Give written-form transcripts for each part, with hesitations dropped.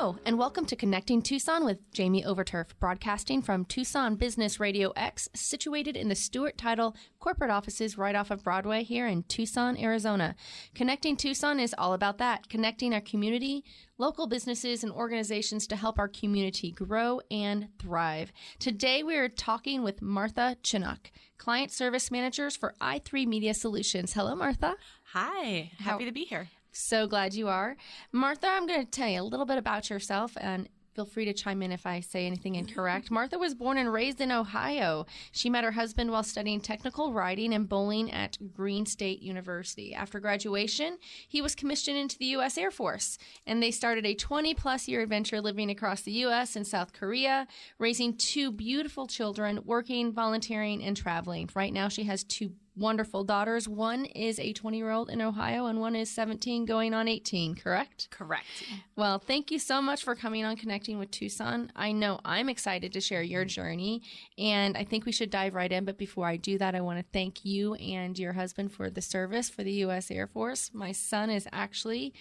Hello, and welcome to Connecting Tucson with Jamie Overturf, broadcasting from Tucson Business Radio X, situated in the Stewart Title corporate offices right off of Broadway here in Tucson, Arizona. Connecting Tucson is all about that, connecting our community, local businesses, and organizations to help our community grow and thrive. Today, we are talking with Martha Chinook, Client Service Managers for i3 Media Solutions. Hello, Martha. Hi. Happy to be here. So glad you are. Martha, I'm going to tell you a little bit about yourself, and feel free to chime in if I say anything incorrect. Martha was born and raised in Ohio. She met her husband while studying technical writing and bowling at Green State University. After graduation, he was commissioned into the U.S. Air Force, and they started a 20-plus year adventure living across the U.S. and South Korea, raising two beautiful children, working, volunteering, and traveling. Right now, she has two wonderful daughters. One is a 20-year-old in Ohio, and one is 17 going on 18, correct? Correct. Well, thank you so much for coming on Connecting with Tucson. I know I'm excited to share your journey, and I think we should dive right in. But before I do that, I want to thank you and your husband for the service for the U.S. Air Force. My son is actually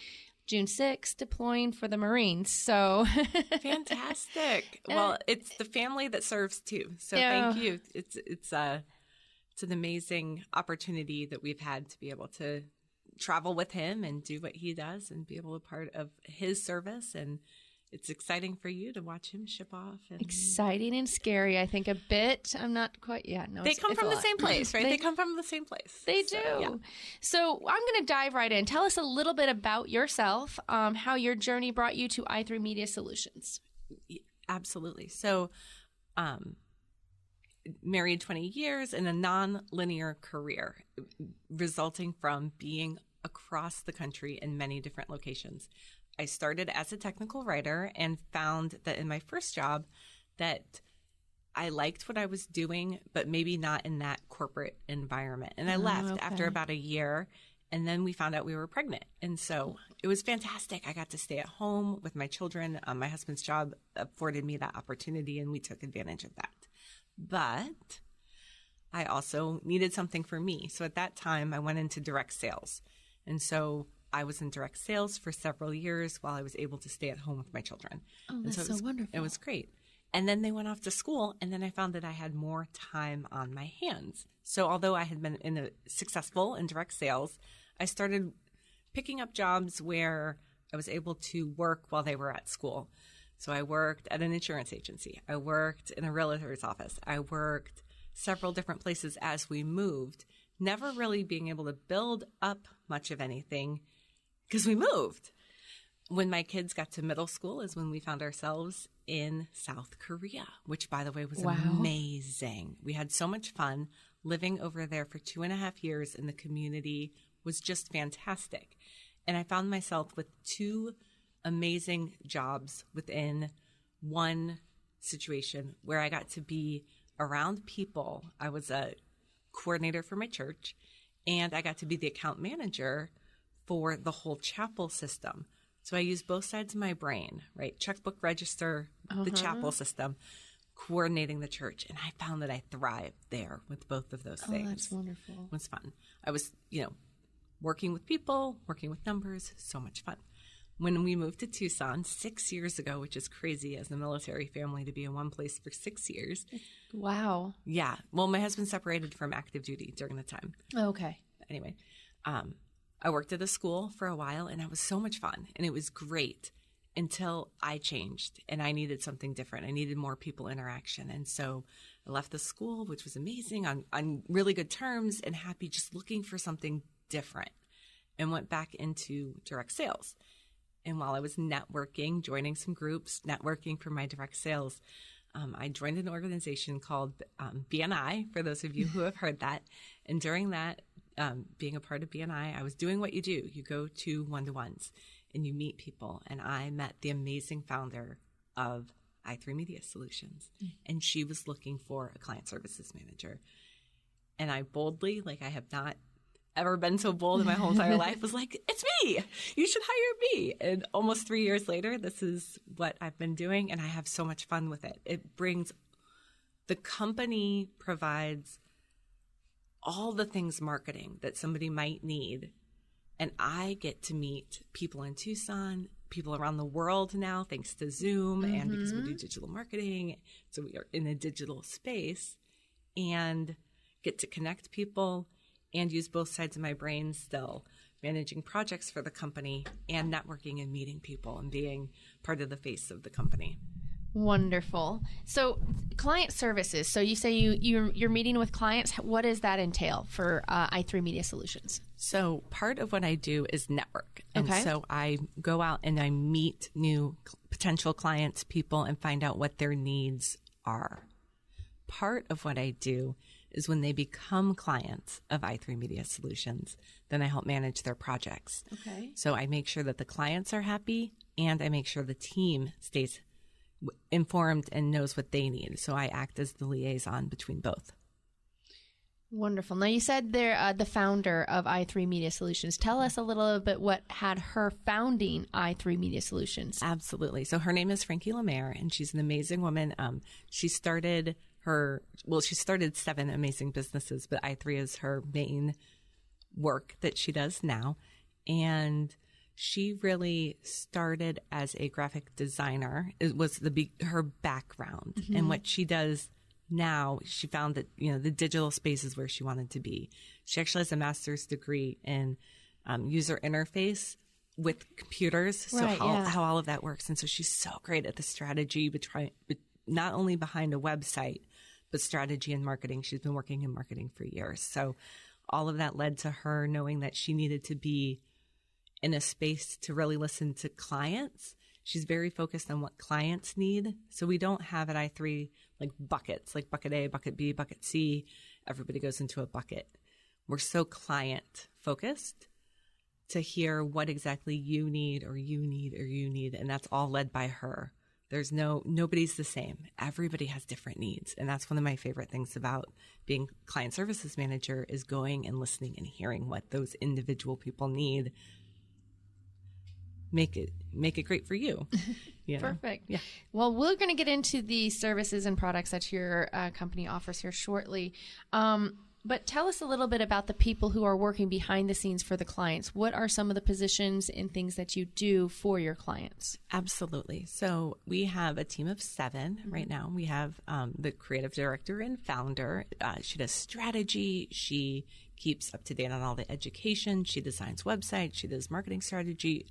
June 6th deploying for the Marines. So fantastic. Well, it's the family that serves too. So thank you. It's an amazing opportunity that we've had to be able to travel with him and do what he does and be able to be part of his service. And it's exciting for you to watch him ship off. Exciting and scary, I think, a bit. I'm not quite yet. No, they come from the same place, right? They come from the same place. They do. Yeah. So I'm going to dive right in. Tell us a little bit about yourself, how your journey brought you to i3 Media Solutions. Absolutely. So, married 20 years in a non-linear career, resulting from being across the country in many different locations. I started as a technical writer and found that in my first job that I liked what I was doing, but maybe not in that corporate environment. And I left after about a year, and then we found out we were pregnant. And so it was fantastic. I got to stay at home with my children. My husband's job afforded me that opportunity, and we took advantage of that. But I also needed something for me. So at that time, I went into direct sales. And so I was in direct sales for several years while I was able to stay at home with my children. Oh, that's so wonderful. It was great. And then they went off to school, and then I found that I had more time on my hands. So although I had been successful in direct sales, I started picking up jobs where I was able to work while they were at school. So I worked at an insurance agency. I worked in a realtor's office. I worked several different places as we moved, never really being able to build up much of anything because we moved. When my kids got to middle school is when we found ourselves in South Korea, which, by the way, was amazing. We had so much fun living over there for 2.5 years, and the community was just fantastic. And I found myself with two amazing jobs within one situation where I got to be around people. I was a coordinator for my church, and I got to be the account manager for the whole chapel system. So I used both sides of my brain, right? Checkbook register, the chapel system, coordinating the church. And I found that I thrived there with both of those things. Oh, that's wonderful. It was fun. I was, working with people, working with numbers, so much fun. When we moved to Tucson 6 years ago, which is crazy as a military family to be in one place for 6 years. Wow. Yeah. Well, my husband separated from active duty during the time. Okay. Anyway, I worked at a school for a while, and it was so much fun, and it was great until I changed, and I needed something different. I needed more people interaction. And so I left the school, which was amazing, on really good terms and happy, just looking for something different, and went back into direct sales. And while I was networking, joining some groups, networking for my direct sales, I joined an organization called BNI, for those of you who have heard that. And during that, being a part of BNI, I was doing what you do. You go to one-to-ones and you meet people. And I met the amazing founder of i3 Media Solutions. And she was looking for a client services manager. And I boldly, like I have not ever been so bold in my whole entire life, was like, it's me. You should hire me. And almost 3 years later, this is what I've been doing. And I have so much fun with it. The company provides all the things marketing that somebody might need. And I get to meet people in Tucson, people around the world now, thanks to Zoom and because we do digital marketing. So we are in a digital space and get to connect people and use both sides of my brain still, managing projects for the company and networking and meeting people and being part of the face of the company. Wonderful. So client services. So you say you're meeting with clients. What does that entail for i3 Media Solutions? So part of what I do is network. And Okay. so I go out and I meet new potential clients, people, and find out what their needs are. Part of what I do is when they become clients of i3 Media Solutions, then I help manage their projects. Okay. So I make sure that the clients are happy and I make sure the team stays informed and knows what they need. So I act as the liaison between both. Wonderful. Now you said they're the founder of i3 Media Solutions. Tell us a little bit what had her founding i3 Media Solutions. Absolutely. So her name is Frankie Lemaire, and she's an amazing woman. She started 7 amazing businesses, but i3 is her main work that she does now. And she really started as a graphic designer. It was her background. Mm-hmm. And what she does now, she found that, the digital space is where she wanted to be. She actually has a master's degree in user interface with computers. So how all of that works. And so she's so great at the strategy, not only behind a website, but strategy and marketing. She's been working in marketing for years. So all of that led to her knowing that she needed to be in a space to really listen to clients. She's very focused on what clients need. So we don't have at i3 like buckets, like bucket A, bucket B, bucket C. Everybody goes into a bucket. We're so client focused to hear what exactly you need or you need or you need. And that's all led by her. Nobody's the same. Everybody has different needs. And that's one of my favorite things about being client services manager is going and listening and hearing what those individual people need. Make it great for you. Perfect. Yeah. Well, we're going to get into the services and products that your company offers here shortly. But tell us a little bit about the people who are working behind the scenes for the clients. What are some of the positions and things that you do for your clients? Absolutely. So we have a team of 7 right now. We have the creative director and founder. She does strategy. She keeps up to date on all the education. She designs websites. She does marketing strategy.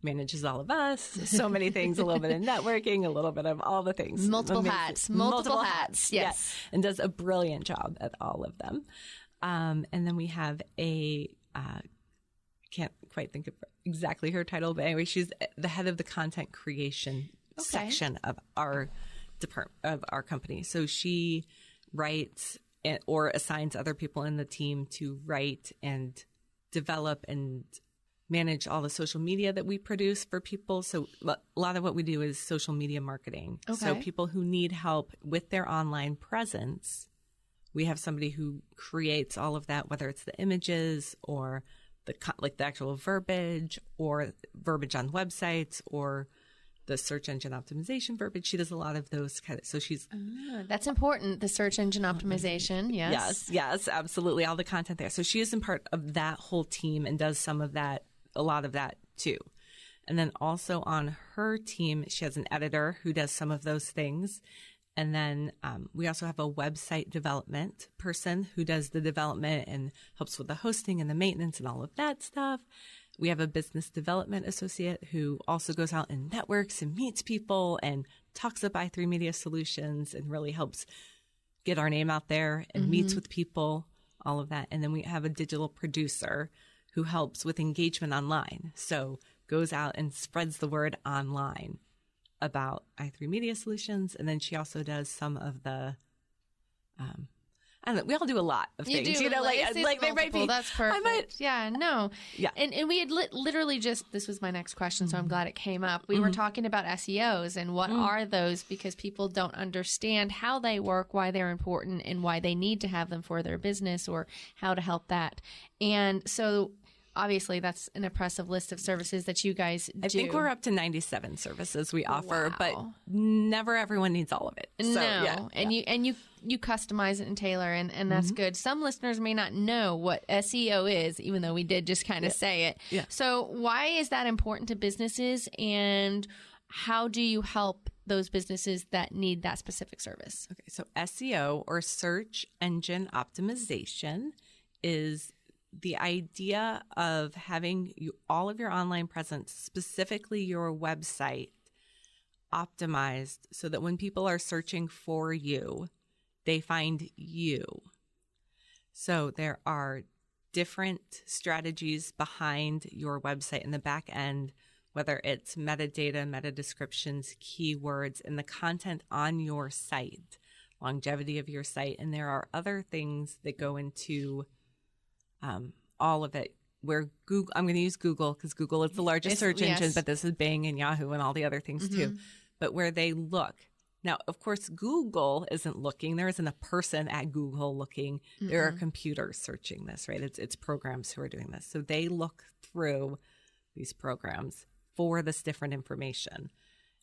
Manages all of us, so many things, a little bit of networking, a little bit of all the things. Multiple hats. Yes. And does a brilliant job at all of them. And then we have can't quite think of exactly her title, but anyway, she's the head of the content creation section of our department, of our company. So she writes or assigns other people in the team to write and develop and manage all the social media that we produce for people. So a lot of what we do is social media marketing. Okay. So people who need help with their online presence, we have somebody who creates all of that, whether it's the images or the actual verbiage or verbiage on websites or the search engine optimization verbiage. She does a lot of those so she's that's important, the search engine optimization. Yes, absolutely, all the content there. So she is in part of that whole team and does a lot of that too. And then also on her team, she has an editor who does some of those things. And then we also have a website development person who does the development and helps with the hosting and the maintenance and all of that stuff. We have a business development associate who also goes out and networks and meets people and talks up i3 Media Solutions and really helps get our name out there and meets with people, all of that. And then we have a digital producer who helps with engagement online. So goes out and spreads the word online about i3 Media Solutions. And then she also does some of the, I don't know, we all do a lot of things. You do, like there might be. That's perfect. Yeah. And we had literally this was my next question, so I'm glad it came up. We were talking about SEOs and what are those, because people don't understand how they work, why they're important, and why they need to have them for their business or how to help that. And so obviously that's an impressive list of services that you guys do. I think we're up to 97 services we offer, Wow. but never everyone needs all of it. So, No, you customize it and tailor, and that's good. Some listeners may not know what SEO is, even though we did just kind of say it. Yeah. So why is that important to businesses, and how do you help those businesses that need that specific service? Okay, so SEO, or search engine optimization, is the idea of having all of your online presence, specifically your website, optimized so that when people are searching for you, they find you. So there are different strategies behind your website in the back end, whether it's metadata, meta descriptions, keywords, and the content on your site, longevity of your site. And there are other things that go into all of it, where Google, I'm going to use Google because Google is the largest search engine, but this is Bing and Yahoo and all the other things too. But where they look. Now, of course, Google isn't looking. There isn't a person at Google looking. There are computers searching this, right? It's programs who are doing this. So they look through these programs for this different information.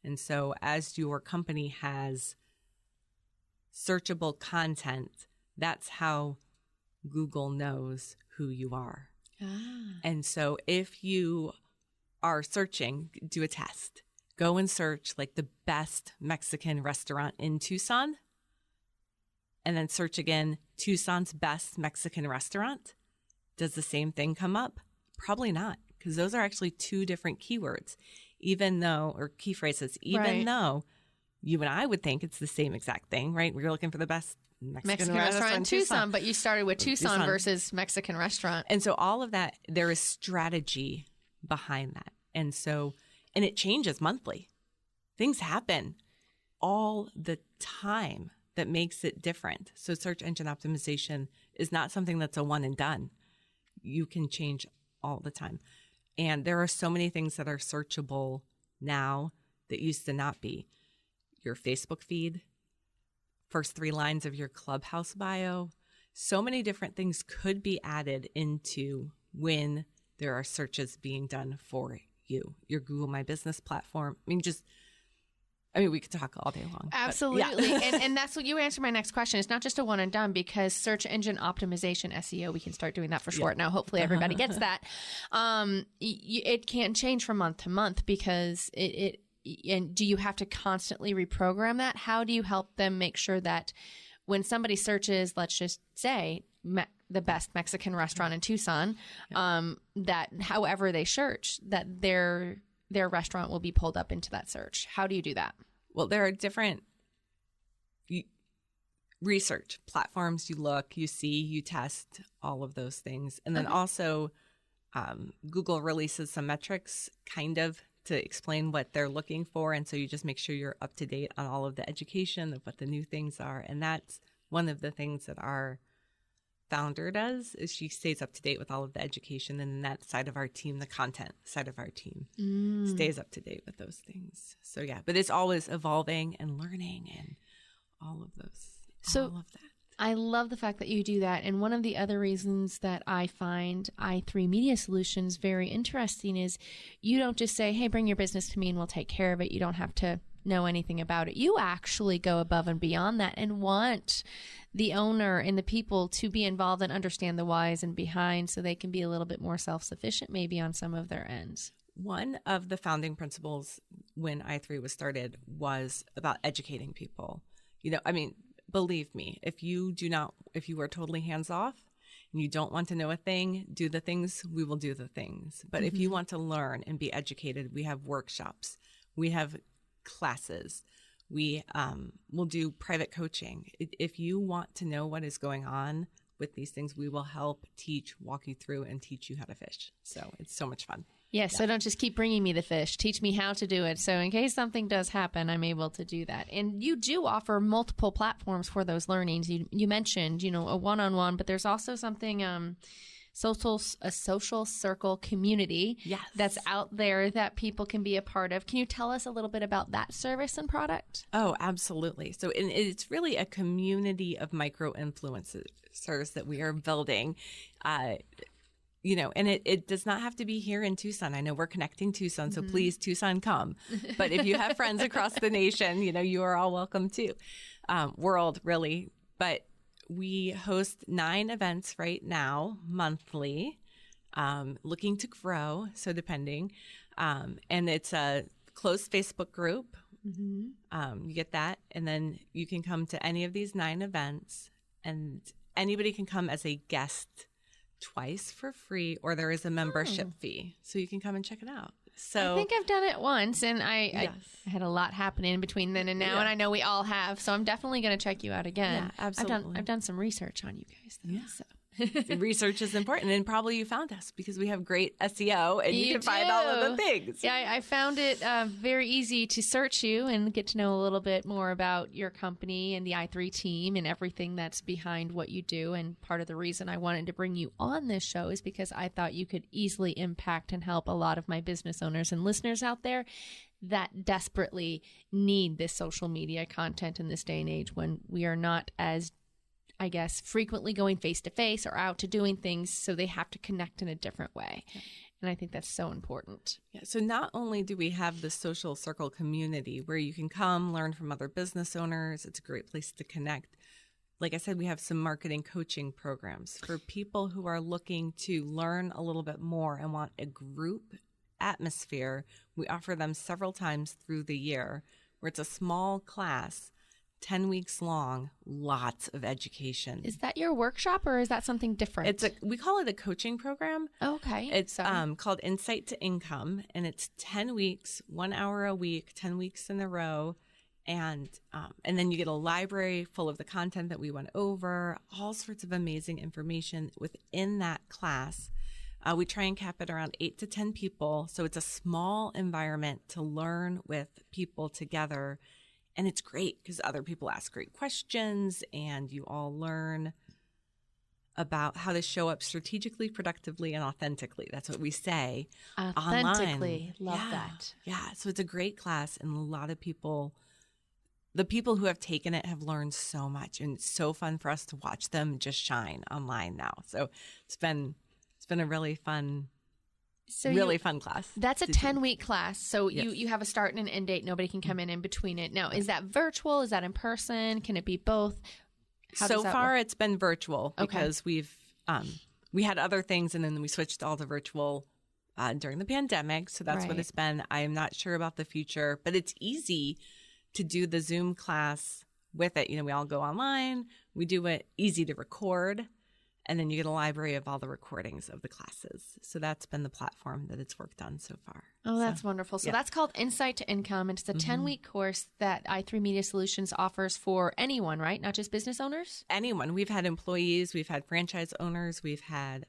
And so as your company has searchable content, that's how Google knows who you are. And so if you are searching, do a test. Go and search like the best Mexican restaurant in Tucson, and then search again, Tucson's best Mexican restaurant. Does the same thing come up? Probably not, because those are actually two different keywords, or key phrases, even though you and I would think it's the same exact thing, right? We're looking for the best Mexican restaurant in Tucson, but you started with Tucson versus Mexican restaurant. And so all of that, there is strategy behind that. And so, and it changes monthly. Things happen all the time that makes it different. So search engine optimization is not something that's a one and done. You can change all the time. And there are so many things that are searchable now that used to not be. Your Facebook feed, first 3 lines of your Clubhouse bio. So many different things could be added into when there are searches being done for you. Your Google My Business platform. We could talk all day long. Absolutely. And that's what you answered my next question. It's not just a one and done, because search engine optimization, SEO, we can start doing that for short now. Hopefully everybody gets that. It can change from month to month because and do you have to constantly reprogram that? How do you help them make sure that when somebody searches, let's just say, the best Mexican restaurant in Tucson, that however they search, that their restaurant will be pulled up into that search? How do you do that? Well, there are different research platforms. You look, you see, you test all of those things. And then also Google releases some metrics kind of to explain what they're looking for. And so you just make sure you're up to date on all of the education of what the new things are. And that's one of the things that our founder does, is she stays up to date with all of the education, and that side of our team, the content side of our team, stays up to date with those things. So yeah, but it's always evolving and learning and all of that. I love the fact that you do that. And one of the other reasons that I find i3 Media Solutions very interesting is you don't just say, hey, bring your business to me and we'll take care of it. You don't have to know anything about it. You actually go above and beyond that and want the owner and the people to be involved and understand the whys and behind, so they can be a little bit more self-sufficient maybe on some of their ends. One of the founding principles when i3 was started was about educating people. Believe me, if you are totally hands off and you don't want to know a thing, do the things, we will do the things. But if you want to learn and be educated, we have workshops, we have classes, we will do private coaching. If you want to know what is going on with these things, we will help teach, walk you through, and teach you how to fish. So it's so much fun. Yes, so don't just keep bringing me the fish. Teach me how to do it. So in case something does happen, I'm able to do that. And you do offer multiple platforms for those learnings. You mentioned, a one-on-one, but there's also something, a social circle community that's out there that people can be a part of. Can you tell us a little bit about that service and product? Oh, absolutely. So it's really a community of micro-influencers that we are building. and it does not have to be here in Tucson. I know we're connecting Tucson, so please, Tucson, come. But if you have friends across the nation, you are all welcome too. World, really. But we host 9 events right now, monthly, looking to grow, so depending. And it's a closed Facebook group. You get that. And then you can come to any of these 9 events, and anybody can come as a guest twice for free, or there is a membership fee. So you can come and check it out. So I think I've done it once, and I had a lot happening in between then and now, and I know we all have. So I'm definitely going to check you out again. Yeah, absolutely. I've done some research on you guys, though. Yeah. So. Research is important, and probably you found us because we have great SEO, and you can find all of the things. Yeah, I found it very easy to search you and get to know a little bit more about your company and the i3 team and everything that's behind what you do. And part of the reason I wanted to bring you on this show is because I thought you could easily impact and help a lot of my business owners and listeners out there that desperately need this social media content in this day and age when we are not as, I guess, frequently going face to face or out to doing things, so they have to connect in a different way. Yeah. And I think that's so important. Yeah. So not only do we have the social circle community where you can come learn from other business owners, it's a great place to connect. Like I said, we have some marketing coaching programs for people who are looking to learn a little bit more and want a group atmosphere. We offer them several times through the year where it's a small class, 10 weeks long, lots of education. Is that your workshop, or is that something different? We call it a coaching program. Okay. It's called Insight to Income, and it's 10 weeks, 1 hour a week, 10 weeks in a row. And then you get a library full of the content that we went over, all sorts of amazing information within that class. We try and cap it around 8 to 10 people. So it's a small environment to learn with people together. And it's great because other people ask great questions, and you all learn about how to show up strategically, productively, and authentically. That's what we say. Authentically. Online. Love that. Yeah. So it's a great class, and a lot of people, the people who have taken it have learned so much, and it's so fun for us to watch them just shine online now. So it's been a really fun fun class. That's a 10-week class. So you have a start and an end date. Nobody can come in between it. Now, is that virtual? Is that in person? Can it be both? So far, it's been virtual because we had other things, and then we switched all to virtual during the pandemic. So that's what it's been. I am not sure about the future, but it's easy to do the Zoom class with it. We all go online. We do it easy to record. And then you get a library of all the recordings of the classes. So that's been the platform that it's worked on so far. Oh, that's wonderful. So that's called Insight to Income. And it's a 10-week course that i3 Media Solutions offers for anyone, right? Not just business owners? Anyone. We've had employees. We've had franchise owners. We've had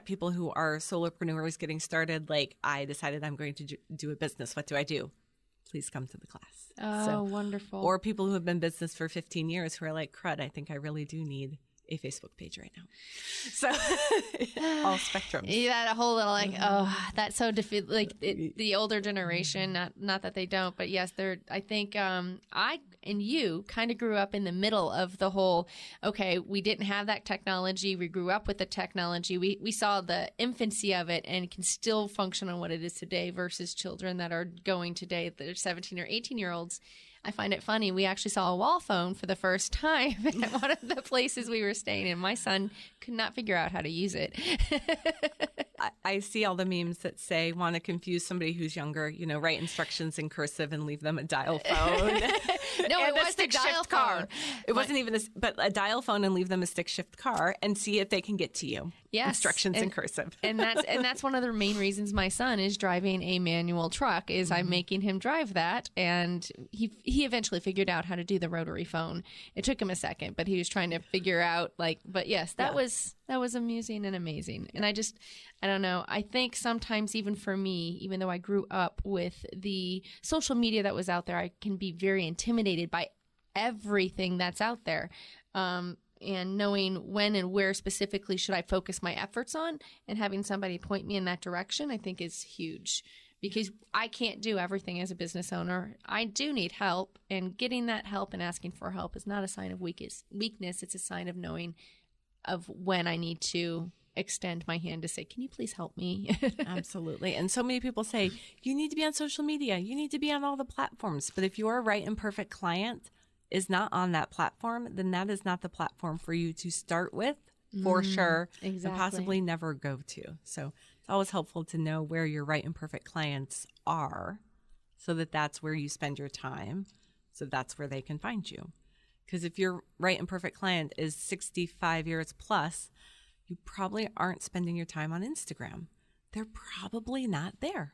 people who are solopreneurs getting started. Like, I decided I'm going to do a business. What do I do? Please come to the class. Oh, wonderful. Or people who have been in business for 15 years who are like, crud, I think I really do need a Facebook page right now. So all spectrums. Yeah, a whole little that's so the older generation, not that they don't, but yes, I think I and you kind of grew up in the middle of the whole, we didn't have that technology. We grew up with the technology. We saw the infancy of it and can still function on what it is today versus children that are going today, that are 17 or 18-year-olds. I find it funny. We actually saw a wall phone for the first time at one of the places we were staying, and my son could not figure out how to use it. I see all the memes that say, want to confuse somebody who's younger, write instructions in cursive and leave them a dial phone. No, it was a dial car. It wasn't even but a dial phone, and leave them a stick shift car and see if they can get to you. Yes. Instructions in cursive. and that's one of the main reasons my son is driving a manual truck is I'm making him drive that, and he eventually figured out how to do the rotary phone. It took him a second, but he was trying to figure out but yes, that was amusing and amazing. And I don't know. I think sometimes even for me, even though I grew up with the social media that was out there, I can be very intimidated by everything that's out there. And knowing when and where specifically should I focus my efforts on, and having somebody point me in that direction, I think is huge, because I can't do everything as a business owner. I do need help, and getting that help and asking for help is not a sign of weakness. It's a sign of knowing of when I need to extend my hand to say, can you please help me? Absolutely. And so many people say, you need to be on social media. You need to be on all the platforms. But if your right and perfect client is not on that platform, then that is not the platform for you to start with for sure. Exactly. And possibly never go to. So it's always helpful to know where your right and perfect clients are so that that's where you spend your time. So that's where they can find you. Because if your right and perfect client is 65 years plus, you probably aren't spending your time on Instagram. They're probably not there.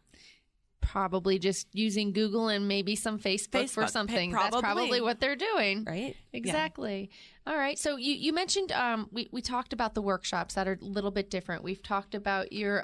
Probably just using Google and maybe some Facebook for something. That's probably what they're doing. Right? Exactly. Yeah. All right. So you mentioned, we talked about the workshops that are a little bit different. We've talked about your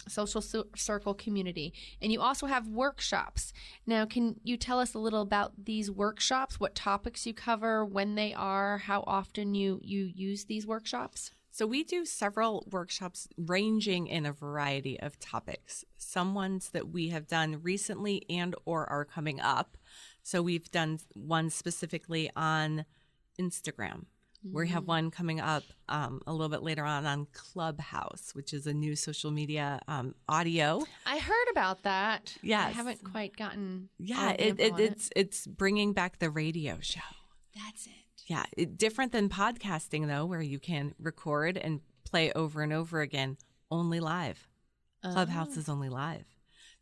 social circle community, and you also have workshops. Now, can you tell us a little about these workshops, what topics you cover, when they are, how often you use these workshops? So we do several workshops ranging in a variety of topics. Some ones that we have done recently and or are coming up. So we've done one specifically on Instagram. We have one coming up a little bit later on Clubhouse, which is a new social media audio. I heard about that. Yes. I haven't quite gotten. Yeah, it's bringing back the radio show. That's it. Yeah, different than podcasting, though, where you can record and play over and over again, only live. Clubhouse is only live.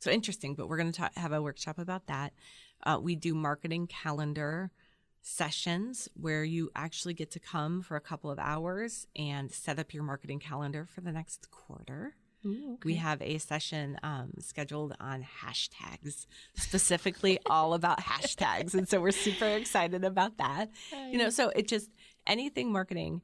So interesting, but we're going to have a workshop about that. We do marketing calendar sessions where you actually get to come for a couple of hours and set up your marketing calendar for the next quarter. Ooh, okay. We have a session scheduled on hashtags, specifically all about hashtags. And so we're super excited about that. So it just anything marketing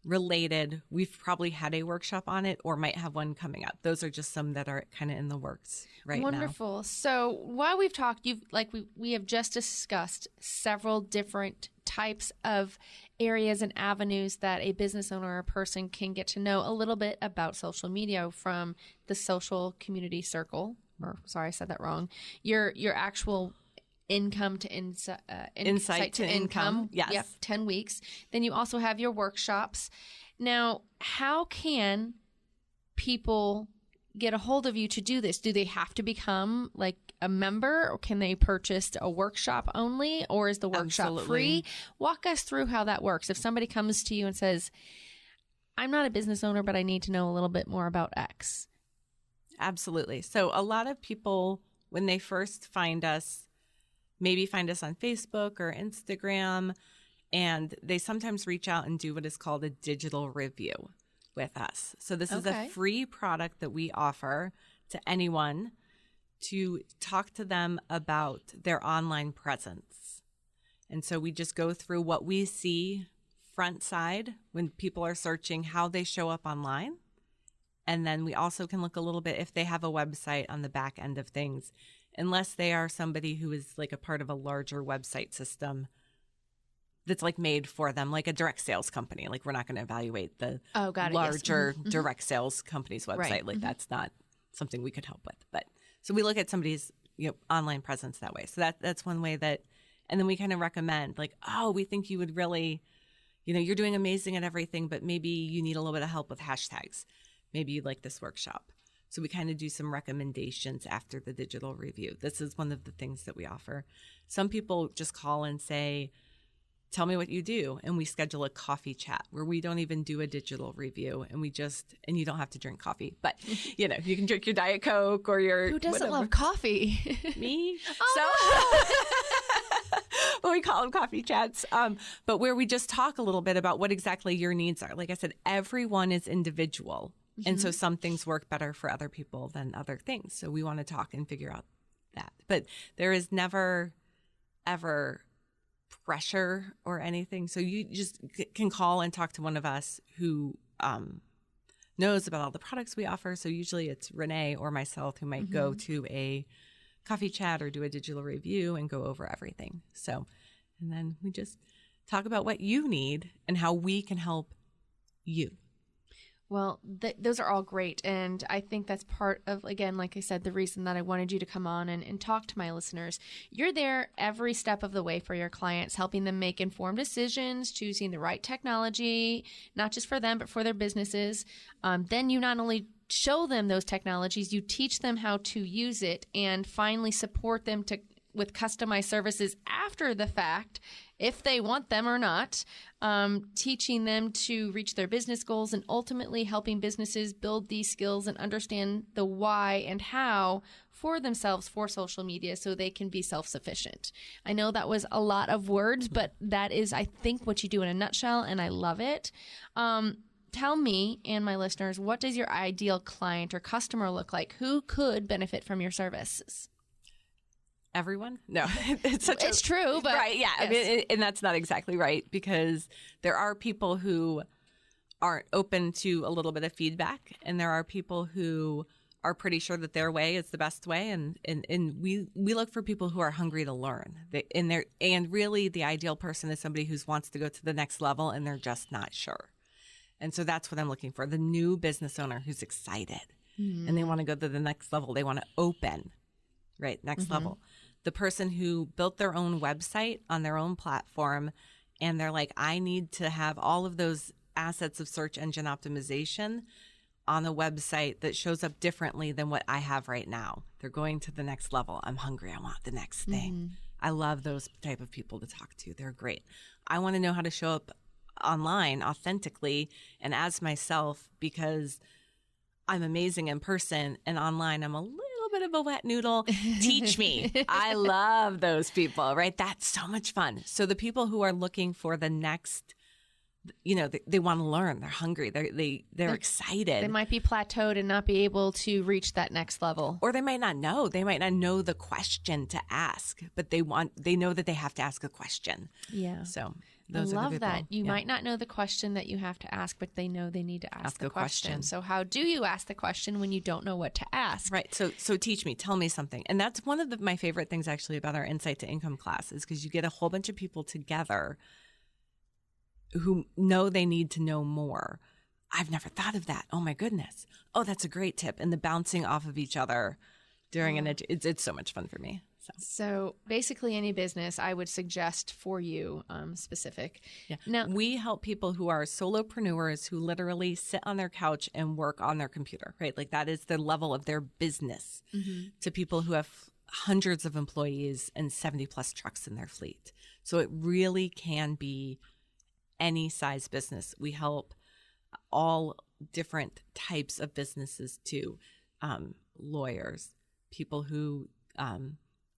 related, we've probably had a workshop on it or might have one coming up. Those are just some that are kind of in the works right now. Wonderful. So while we've talked, we have just discussed several different types of areas and avenues that a business owner or a person can get to know a little bit about social media, from the social community circle, or sorry, I said that wrong. Your actual income to insight to income. Yes. Yep, 10 weeks. Then you also have your workshops. Now, how can people get a hold of you to do this? Do they have to become like a member, or can they purchase a workshop only, or is the workshop Absolutely. free? Walk us through how that works. If somebody comes to you and says, I'm not a business owner, but I need to know a little bit more about X. Absolutely. So a lot of people, when they first find us, maybe find us on Facebook or Instagram, and they sometimes reach out and do what is called a digital review with us. So this is a free product that we offer to anyone to talk to them about their online presence. And so we just go through what we see front side when people are searching, how they show up online. And then we also can look a little bit if they have a website on the back end of things, unless they are somebody who is like a part of a larger website system that's like made for them, like a direct sales company. Like we're not going to evaluate the larger direct sales company's website. Right. Like that's not something we could help with. But so we look at somebody's online presence that way. So that's one way that, and then we kind of recommend like, oh, we think you would really, you're doing amazing at everything, but maybe you need a little bit of help with hashtags. Maybe you'd like this workshop. So we kind of do some recommendations after the digital review. This is one of the things that we offer. Some people just call and say, tell me what you do. And we schedule a coffee chat where we don't even do a digital review. And and you don't have to drink coffee, but you can drink your Diet Coke or your Who doesn't whatever. love coffee? Me. Oh, so well, we call them coffee chats. But where we just talk a little bit about what exactly your needs are. Like I said, everyone is individual. And so some things work better for other people than other things. So we want to talk and figure out that. But there is never, ever pressure or anything. So you just can call and talk to one of us who knows about all the products we offer. So usually it's Renee or myself who might go to a coffee chat or do a digital review and go over everything. So, and then we just talk about what you need and how we can help you. Well, those are all great. And I think that's part of, again, like I said, the reason that I wanted you to come on and talk to my listeners. You're there every step of the way for your clients, helping them make informed decisions, choosing the right technology, not just for them, but for their businesses. Then you not only show them those technologies, you teach them how to use it, and finally support them with customized services after the fact, if they want them or not, teaching them to reach their business goals and ultimately helping businesses build these skills and understand the why and how for themselves for social media so they can be self-sufficient. I know that was a lot of words, but that is, I think, what you do in a nutshell, and I love it. Tell me and my listeners, what does your ideal client or customer look like? Who could benefit from your services? Everyone? No, it's true, but right. Yeah. Yes. I mean, and that's not exactly right, because there are people who aren't open to a little bit of feedback, and there are people who are pretty sure that their way is the best way. And we look for people who are hungry to learn. And really the ideal person is somebody who wants to go to the next level and they're just not sure. And so that's what I'm looking for. The new business owner who's excited and they want to go to the next level. They want to open, right? Next level. The person who built their own website on their own platform, and they're like, I need to have all of those assets of search engine optimization on a website that shows up differently than what I have right now. They're going to the next level. I'm hungry. I want the next thing. I love those type of people to talk to. They're great. I want to know how to show up online authentically and as myself, because I'm amazing in person, and online I'm a little bit of a wet noodle. Teach me. I love those people, right? That's so much fun. So the people who are looking for the next, they want to learn. They're hungry. They're excited. They might be plateaued and not be able to reach that next level. Or they might not know. They might not know the question to ask, but they know that they have to ask a question. Yeah. So I those love are the people. that. You might not know the question that you have to ask, but they know they need to ask the question. So how do you ask the question when you don't know what to ask? Right. So teach me, tell me something. And that's one of my favorite things actually about our Insight to Income class, is because you get a whole bunch of people together who know they need to know more. I've never thought of that. Oh my goodness. Oh, that's a great tip. And the bouncing off of each other during it's so much fun for me. So basically any business I would suggest for you specific. Yeah. Now we help people who are solopreneurs who literally sit on their couch and work on their computer, right? Like that is the level of their business, to people who have hundreds of employees and 70 plus trucks in their fleet. So it really can be any size business. We help all different types of businesses too. Lawyers, people who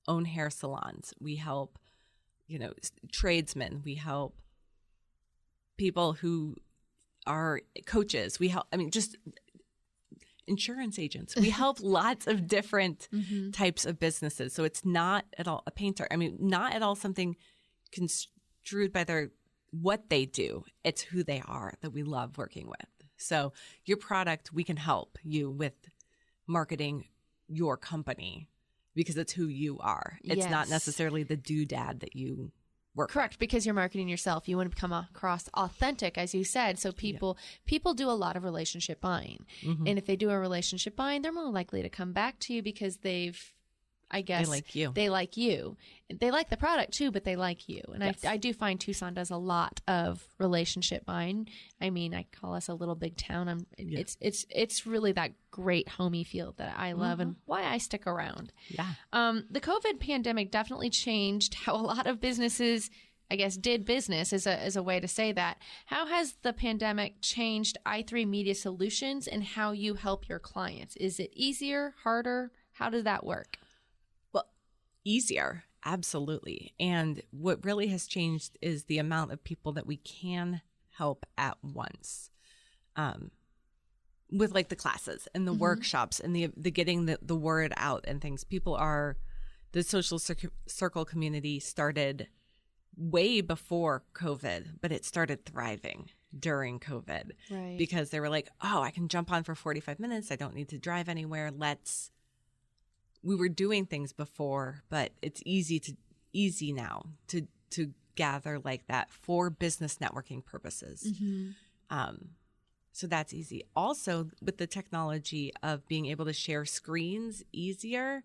own hair salons. We help, tradesmen. We help people who are coaches. We help, just insurance agents. We help lots of different types of businesses. So it's not at all a painter. Not at all something construed by what they do. It's who they are that we love working with. So your product, we can help you with marketing your company because it's who you are. It's not necessarily the doodad that you work Correct, because you're marketing yourself. You want to come across authentic, as you said. So people do a lot of relationship buying. And if they do a relationship buying, they're more likely to come back to you because they like you. They like you. They like the product too, but they like you. And yes. I do find Tucson does a lot of relationship buying. I call us a little big town. It's really that great homey feel that I love and why I stick around. Yeah. The COVID pandemic definitely changed how a lot of businesses, did business is a way to say that. How has the pandemic changed i3 Media Solutions and how you help your clients? Is it easier, harder? How does that work? Easier, absolutely. And what really has changed is the amount of people that we can help at once, with like the classes and the workshops and the getting the word out and things. The social circle community started way before COVID, but it started thriving during COVID, right? Because they were like, oh, I can jump on for 45 minutes. I don't need to drive anywhere. We were doing things before, but it's easy now to gather like that for business networking purposes. So that's easy. Also, with the technology of being able to share screens easier,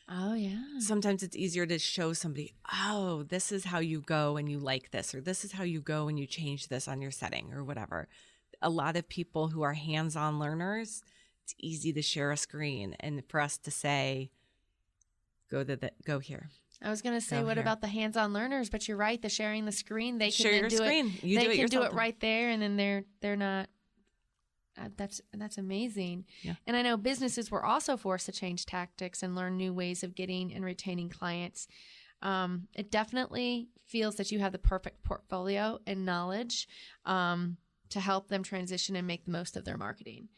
Oh, yeah. sometimes it's easier to show somebody, oh, this is how you go and you like this, or this is how you go and you change this on your setting or whatever. A lot of people who are hands-on learners, it's easy to share a screen and for us to say, go here. I was going to say, Go what here. about the hands-on learners? But you're right. The sharing the screen, they can Share then your do screen. it. You they do it can do yourself. it right there, and then they're not. That's amazing. Yeah. And I know businesses were also forced to change tactics and learn new ways of getting and retaining clients. It definitely feels that you have the perfect portfolio and knowledge to help them transition and make the most of their marketing.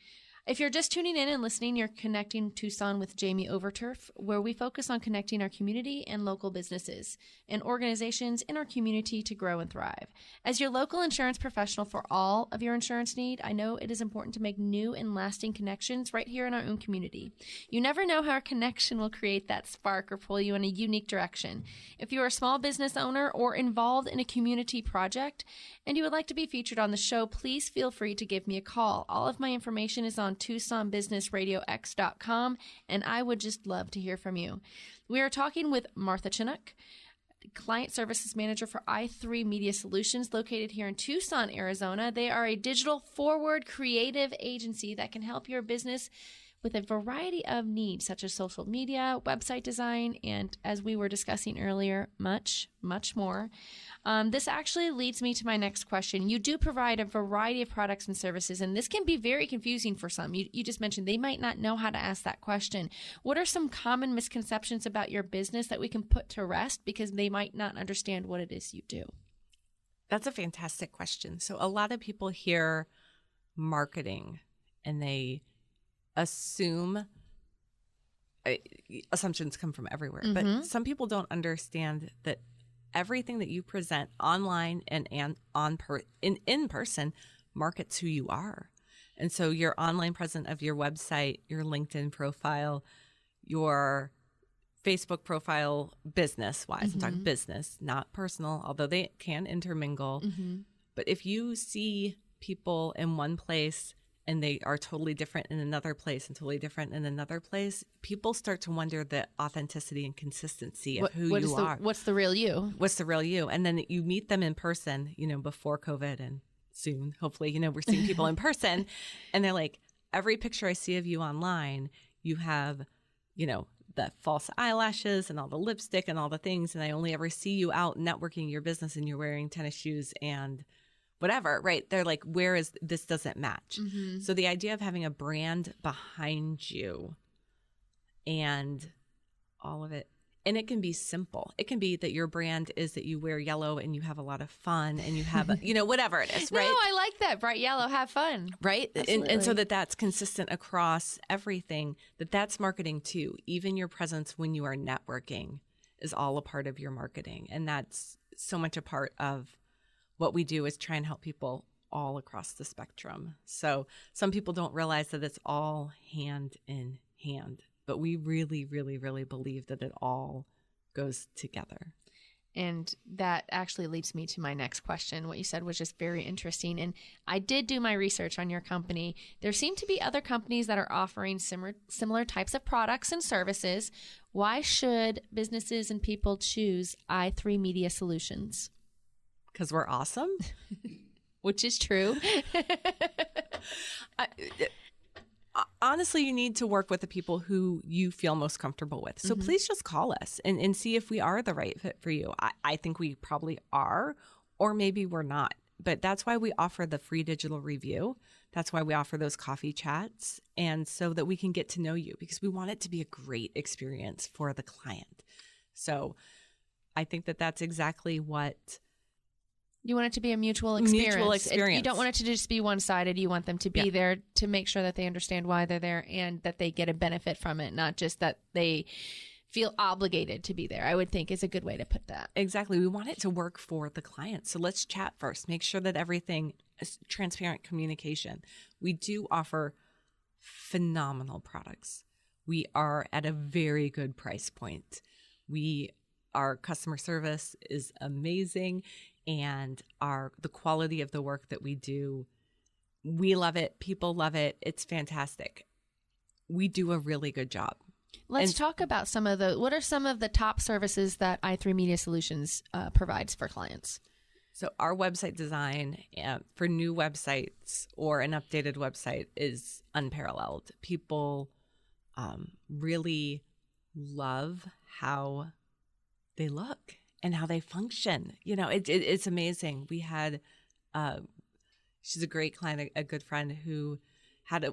If you're just tuning in and listening, you're connecting Tucson with Jamie Overturf, where we focus on connecting our community and local businesses and organizations in our community to grow and thrive. As your local insurance professional for all of your insurance need, I know it is important to make new and lasting connections right here in our own community. You never know how a connection will create that spark or pull you in a unique direction. If you are a small business owner or involved in a community project and you would like to be featured on the show, please feel free to give me a call. All of my information is on TucsonBusinessRadioX.com, and I would just love to hear from you. We are talking with Martha Chinook, Client Services Manager for i3 Media Solutions, located here in Tucson, Arizona. They are a digital forward creative agency that can help your business with a variety of needs, such as social media, website design, and as we were discussing earlier, much, much more. This actually leads me to my next question. You do provide a variety of products and services, and this can be very confusing for some. You just mentioned they might not know how to ask that question. What are some common misconceptions about your business that we can put to rest because they might not understand what it is you do? That's a fantastic question. So a lot of people hear marketing and they assume assumptions come from everywhere, but some people don't understand that everything that you present online and in person markets who you are. And so your online presence of your website, your LinkedIn profile, your Facebook profile, business-wise, I'm talking business, not personal, although they can intermingle. But if you see people in one place and they are totally different in another place and totally different in another place, people start to wonder the authenticity and consistency of who you are. What's the real you? What's the real you? And then you meet them in person, before COVID and soon, hopefully, we're seeing people in person. And they're like, every picture I see of you online, you have, the false eyelashes and all the lipstick and all the things. And I only ever see you out networking your business and you're wearing tennis shoes and whatever, right? They're like, where is this? Doesn't match. So the idea of having a brand behind you and all of it, and it can be simple. It can be that your brand is that you wear yellow and you have a lot of fun and you have, whatever it is, right? No, I like that. Bright yellow, have fun. Right? And so that's consistent across everything, that's marketing too. Even your presence when you are networking is all a part of your marketing. And that's so much a part of what we do is try and help people all across the spectrum. So some people don't realize that it's all hand in hand, but we really, really, really believe that it all goes together. And that actually leads me to my next question. What you said was just very interesting. And I did do my research on your company. There seem to be other companies that are offering similar types of products and services. Why should businesses and people choose i3 Media Solutions? Because we're awesome. Which is true. Honestly, you need to work with the people who you feel most comfortable with. So please just call us and see if we are the right fit for you. I think we probably are, or maybe we're not. But that's why we offer the free digital review. That's why we offer those coffee chats. And so that we can get to know you, because we want it to be a great experience for the client. So I think that that's exactly what... You want it to be a mutual experience. You don't want it to just be one-sided. You want them to be there to make sure that they understand why they're there and that they get a benefit from it, not just that they feel obligated to be there, I would think is a good way to put that. Exactly. We want it to work for the client. So let's chat first. Make sure that everything is transparent communication. We do offer phenomenal products. We are at a very good price point. Our customer service is amazing. And the quality of the work that we do We love it. People love it. It's fantastic. We do a really good job. Let's talk about what are some of the top services that i3 Media Solutions provides for clients? So our website design for new websites or an updated website is unparalleled. People really love how they look and how they function. You know, it's amazing. We had, she's a great client, a good friend who had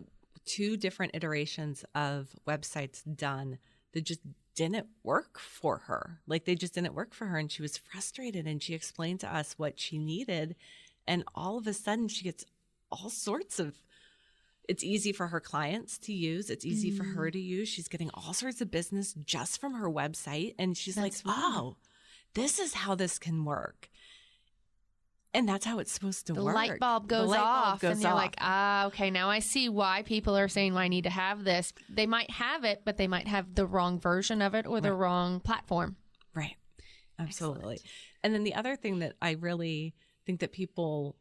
2 different iterations of websites done that just didn't work for her. Like they just didn't work for her. And she was frustrated and she explained to us what she needed. And all of a sudden she gets all sorts of, it's easy for her clients to use. It's easy for her to use. She's getting all sorts of business just from her website. And she's like, oh, this is how this can work. And that's how it's supposed to work. The light bulb goes off and you're like, okay, now I see why people are saying, well, I need to have this. They might have it, but they might have the wrong version of it or the wrong platform. Right. Absolutely. Excellent. And then the other thing that I really think that people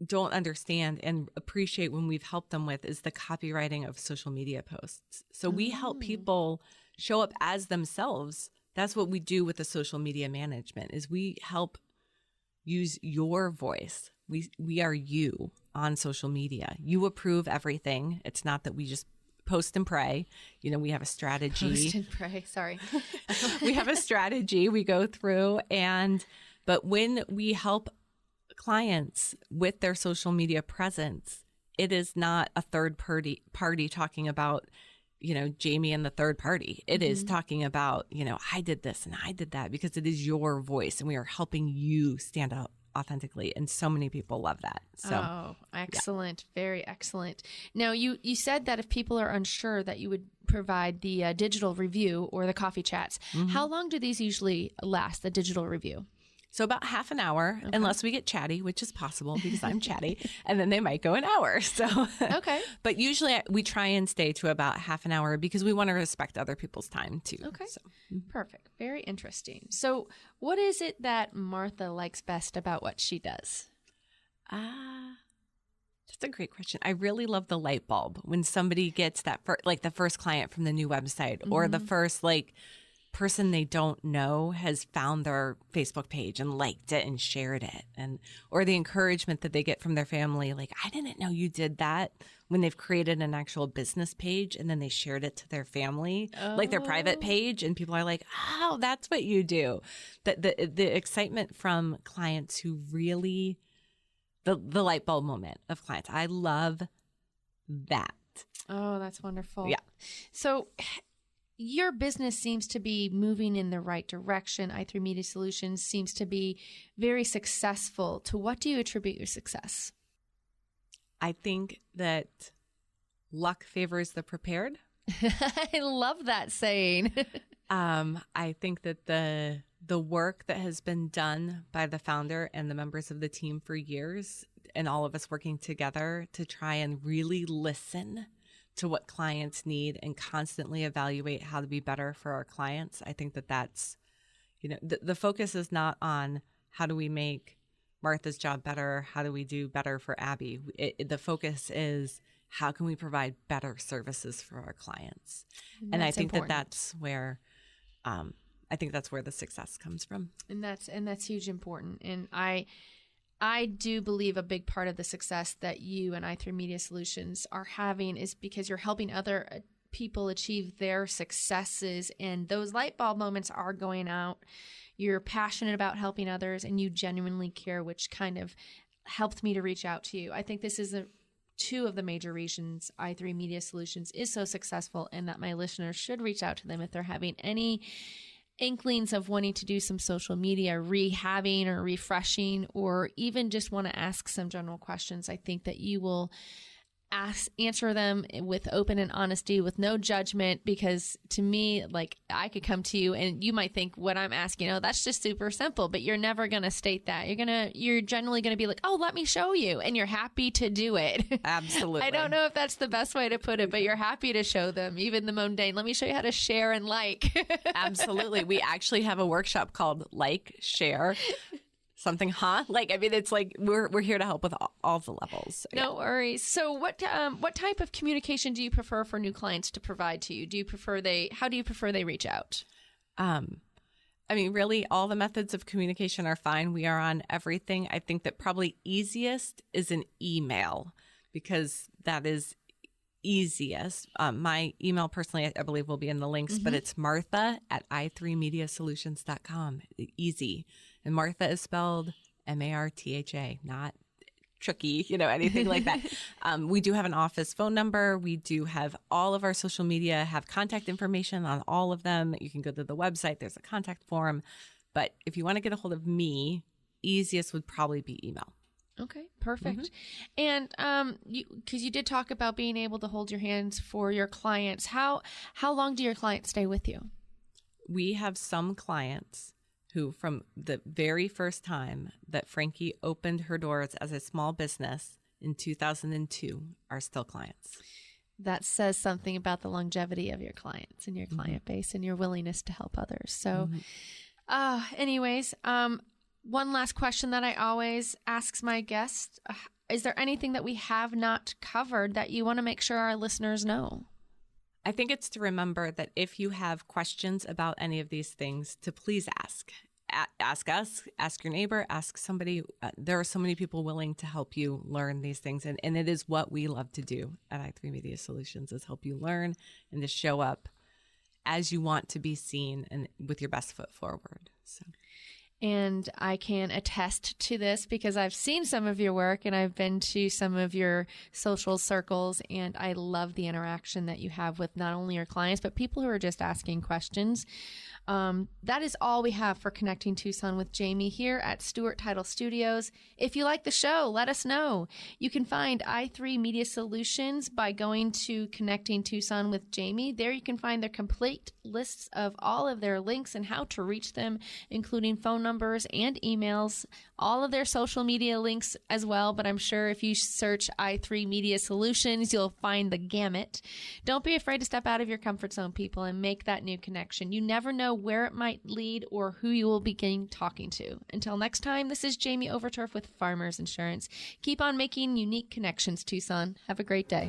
don't understand and appreciate when we've helped them with is the copywriting of social media posts. So we help people show up as themselves. That's what we do with the social media management is we help use your voice. We are you on social media. You approve everything. It's not that we just post and pray. You know, we have a strategy. Post and pray. Sorry. We have a strategy we go through. But when we help clients with their social media presence, it is not a third party talking about, you know, Jamie and the third party. It is talking about, you know, I did this and I did that because it is your voice and we are helping you stand up authentically. And so many people love that. So, excellent. Yeah. Very excellent. Now, you said that if people are unsure that you would provide the digital review or the coffee chats. How long do these usually last, the digital review? So about half an hour, unless we get chatty, which is possible because I'm chatty, and then they might go an hour. So, okay. But usually we try and stay to about half an hour because we want to respect other people's time too. Okay. So. Perfect. Very interesting. So what is it that Martha likes best about what she does? That's a great question. I really love the light bulb when somebody gets that, like the first client from the new website or the first person they don't know has found their Facebook page and liked it and shared it, or the encouragement that they get from their family, like, I didn't know you did that, when they've created an actual business page and then they shared it to their family, like their private page, and people are like, oh, that's what you do. The excitement from clients who really, the light bulb moment of clients. I love that. Oh, that's wonderful. Yeah. So your business seems to be moving in the right direction. i3 Media Solutions seems to be very successful. To what do you attribute your success? I think that luck favors the prepared. I love that saying. I think that the work that has been done by the founder and the members of the team for years, and all of us working together to try and really listen to what clients need and constantly evaluate how to be better for our clients. I think that that's, you know, the focus is not on how do we make Martha's job better, how do we do better for Abby. The focus is how can we provide better services for our clients. And I think important. That's where, I think that's where the success comes from. And that's huge important. And I do believe a big part of the success that you and i3 Media Solutions are having is because you're helping other people achieve their successes, and those light bulb moments are going out. You're passionate about helping others and you genuinely care, which kind of helped me to reach out to you. I think this is two of the major reasons i3 Media Solutions is so successful, and that my listeners should reach out to them if they're having any inklings of wanting to do some social media rehabbing or refreshing, or even just want to ask some general questions. I think that you will answer them with open and honesty, with no judgment, because to me, like, I could come to you and you might think what I'm asking, oh, that's just super simple, but you're never going to state that. You're generally going to be like, oh, let me show you. And you're happy to do it. Absolutely. I don't know if that's the best way to put it, but you're happy to show them, even the mundane. Let me show you how to share and like. Absolutely. We actually have a workshop called Like, Share, something, huh? Like, I mean, it's like we're here to help with all the levels. So, No worries. So what type of communication do you prefer for new clients to provide to you? How do you prefer they reach out? I mean, really, all the methods of communication are fine. We are on everything. I think that probably easiest is an email because that is easiest. My email personally, I believe will be in the links, but it's Martha@i3mediasolutions.com. Easy. And Martha is spelled Martha, not tricky, anything like that. We do have an office phone number. We do have all of our social media, have contact information on all of them. You can go to the website. There's a contact form. But if you want to get a hold of me, easiest would probably be email. Okay, perfect. And because you did talk about being able to hold your hands for your clients, how long do your clients stay with you? We have some clients who, from the very first time that Frankie opened her doors as a small business in 2002, are still clients. That says something about the longevity of your clients and your client base and your willingness to help others. So, anyways, one last question that I always ask my guests. Is there anything that we have not covered that you want to make sure our listeners know? I think it's to remember that if you have questions about any of these things, to please ask. Ask us, ask your neighbor, ask somebody. There are so many people willing to help you learn these things. And it is what we love to do at i3 Media Solutions, is help you learn and to show up as you want to be seen and with your best foot forward. So. And I can attest to this because I've seen some of your work and I've been to some of your social circles, and I love the interaction that you have with not only your clients, but people who are just asking questions. That is all we have for Connecting Tucson with Jamie here at Stewart Title Studios. If you like the show, let us know. You can find i3 Media Solutions by going to Connecting Tucson with Jamie. There you can find their complete lists of all of their links and how to reach them, including phone numbers and emails, all of their social media links as well. But I'm sure if you search i3 Media Solutions, you'll find the gamut. Don't be afraid to step out of your comfort zone, people, and make that new connection. You never know where it might lead or who you will begin talking to. Until next time, this is Jamie Overturf with Farmers Insurance. Keep on making unique connections, Tucson. Have a great day.